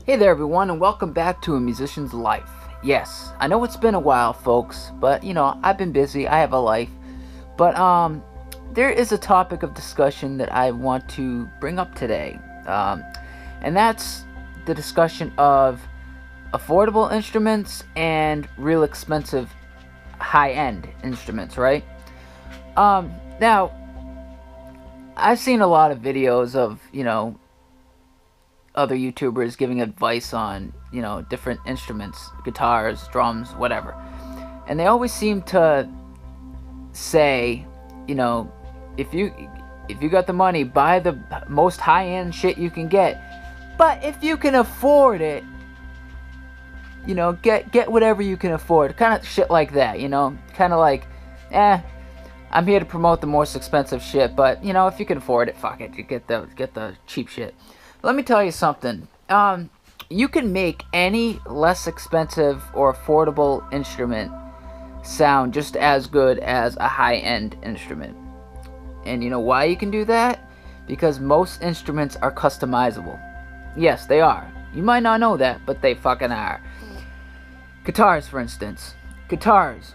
Hey there everyone, and welcome back to A Musician's Life. Yes, I know it's been a while folks, but I've been busy, I have a life. But there is a topic of discussion that I want to bring up today. And that's the discussion of affordable instruments and real expensive high-end instruments, right? Now, I've seen a lot of videos of, other YouTubers giving advice on, different instruments, guitars, drums, whatever. And they always seem to say, if you got the money, buy the most high-end shit you can get. But if you can afford it, get whatever you can afford. Kind of shit like that, kind of like, I'm here to promote the most expensive shit, but if you can afford it, fuck it, you get the cheap shit. Let me tell you something. You can make any less expensive or affordable instrument sound just as good as a high-end instrument. And you know why you can do that? Because most instruments are customizable. Yes, they are. You might not know that, but they fucking are. Guitars, for instance. Guitars.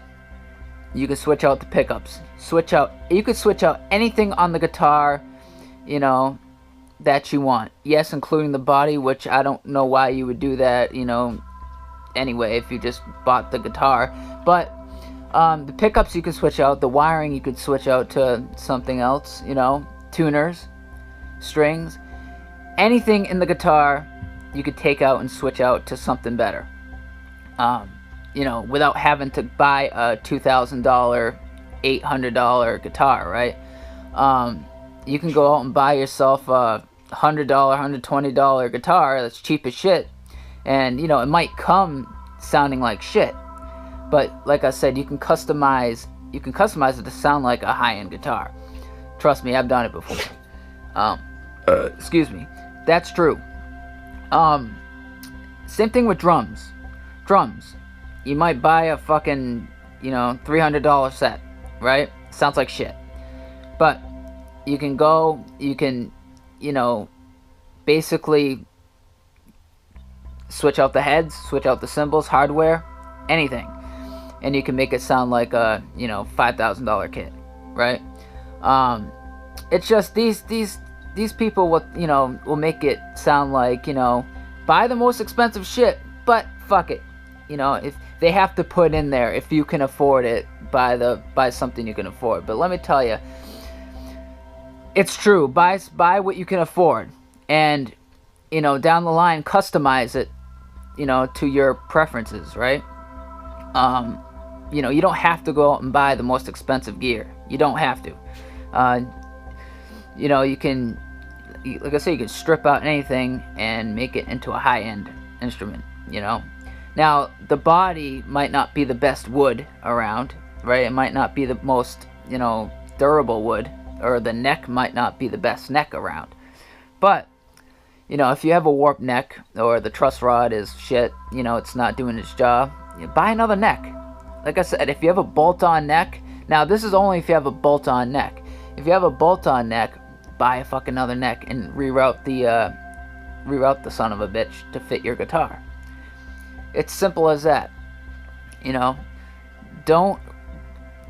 You can switch out the pickups. You could switch out anything on the guitar, that you want. Yes, including the body, which I don't know why you would do that, anyway, if you just bought the guitar. But the pickups you could switch out, the wiring you could switch out to something else, tuners, strings, anything in the guitar you could take out and switch out to something better. Without having to buy a $2,000, $800 guitar, right? You can go out and buy yourself a $100, $120 guitar that's cheap as shit, and it might come sounding like shit, but like I said, you can customize it to sound like a high-end guitar. Trust me, I've done it before. Excuse me. That's true. Same thing with drums. You might buy a fucking $300 set, right? Sounds like shit, but you can basically switch out the heads, switch out the cymbals, hardware, anything, and you can make it sound like a $5,000 kit, right? It's just these people will make it sound like buy the most expensive shit, but fuck it, if they have to put in there, if you can afford it, buy something you can afford. But let me tell you, it's true. Buy what you can afford, and down the line, customize it, to your preferences, right? You don't have to go out and buy the most expensive gear. You don't have to. You can, like I say, you can strip out anything and make it into a high-end instrument. Now the body might not be the best wood around, right? It might not be the most durable wood. Or the neck might not be the best neck around. But, if you have a warped neck, or the truss rod is shit, it's not doing its job, buy another neck. Like I said, if you have a bolt-on neck, now this is only if you have a bolt-on neck. If you have a bolt-on neck, buy a fucking other neck and reroute the son of a bitch to fit your guitar. It's simple as that.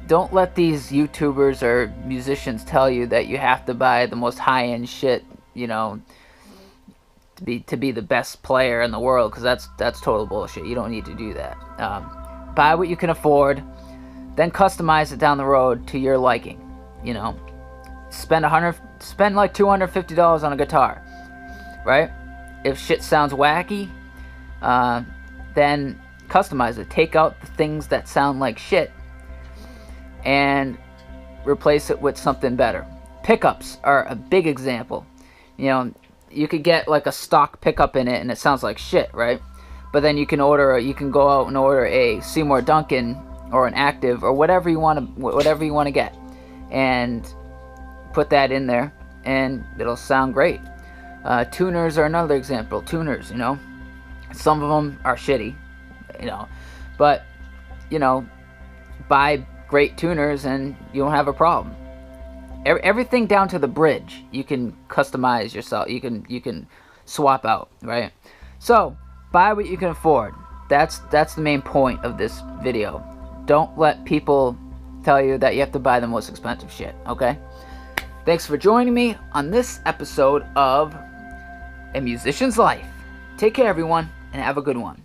Don't let these YouTubers or musicians tell you that you have to buy the most high-end shit, to be the best player in the world, because that's total bullshit. You don't need to do that. Buy what you can afford, then customize it down the road to your liking. Spend like $250 on a guitar, right? If shit sounds wacky, then customize it. Take out the things that sound like shit and replace it with something better. Pickups are a big example. You could get like a stock pickup in it and it sounds like shit, right? But then you can go out and order a Seymour Duncan or an Active or whatever you want to get, and put that in there and it'll sound great. Tuners are another example. Tuners, some of them are shitty, but buy great tuners and you don't have a problem. Everything down to the bridge you can customize yourself. You can swap out, right? So, buy what you can afford. That's the main point of this video. Don't let people tell you that you have to buy the most expensive shit, okay? Thanks for joining me on this episode of A Musician's Life. Take care, everyone, and have a good one.